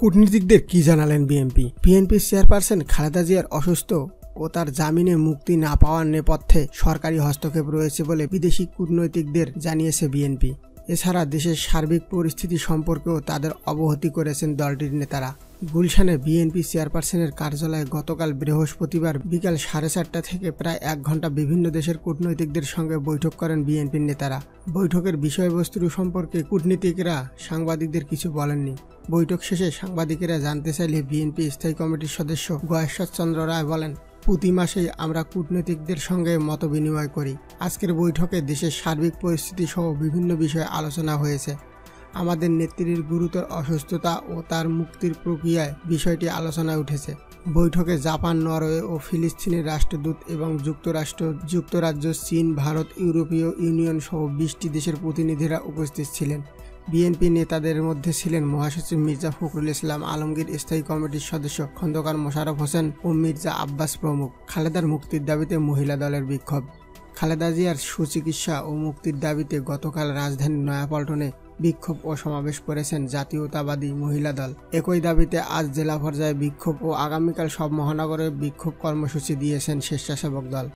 কূটনীতিকদের কি জানালেন বিএনপির চেয়ারপারসন খালেদা জিয়ার অসুস্থ ও তার জামিনে মুক্তি না পাওয়ার নেপথ্যে সরকারি হস্তক্ষেপ রয়েছে বলে বিদেশি কূটনীতিকদের জানিয়েছে বিএনপি। এছাড়া দেশের সার্বিক পরিস্থিতি সম্পর্কেও তাদের অবহিত করেছেন দলটির নেতারা। গুলশানে বিএনপি চেয়ারপারসনের কার্যালয়ে গতকাল বৃহস্পতিবার বিকাল 4:30 থেকে প্রায় 1 ঘণ্টা বিভিন্ন দেশের কূটনীতিকদের সঙ্গে বৈঠক করেন বিএনপির নেতারা। বৈঠকের বিষয়বস্তু সম্পর্কে কূটনীতিকরা সাংবাদিকদের কিছু বলেননি। বৈঠক শেষে সাংবাদিকেরা জানতে চাইলে বিএনপি স্থায়ী কমিটির সদস্য গয়েশ্বর চন্দ্র রায় বলেন, প্রতি মাসেই আমরা কূটনীতিকদের সঙ্গে মত বিনিময় করি। আজকের বৈঠকে দেশের সার্বিক পরিস্থিতি সহ বিভিন্ন বিষয়ে আলোচনা হয়েছে। আমাদের নেত্রীর গুরুতর অসুস্থতা ও তার মুক্তির প্রক্রিয়ায় বিষয়টি আলোচনায় উঠেছে। বৈঠকে জাপান, নরওয়ে ও ফিলিস্তিনের রাষ্ট্রদূত এবং যুক্তরাজ্য, চীন, ভারত, ইউরোপীয় ইউনিয়ন সহ 20টি দেশের প্রতিনিধিরা উপস্থিত ছিলেন। বিএনপি নেতাদের মধ্যে ছিলেন মহাসচিব মির্জা ফখরুল ইসলাম আলমগীর, স্থায়ী কমিটির সদস্য খন্দকার মোশাররফ হোসেন ও মির্জা আব্বাস প্রমুখ। খালেদার মুক্তির দাবিতে মহিলা দলের বিক্ষোভ। খালেদা জিয়ার সুচিকিৎসা ও মুক্তির দাবিতে গতকাল রাজধানীর নয়াপল্টনে বিক্ষোভ ও সমাবেশ করেছেন জাতীয়তাবাদী মহিলা দল। একই দাবিতে আজ জেলা পর্যায়ে বিক্ষোভ ও আগামীকাল সব মহানগরে বিক্ষোভ কর্মসূচি দিয়েছেন স্বেচ্ছাসেবক দল।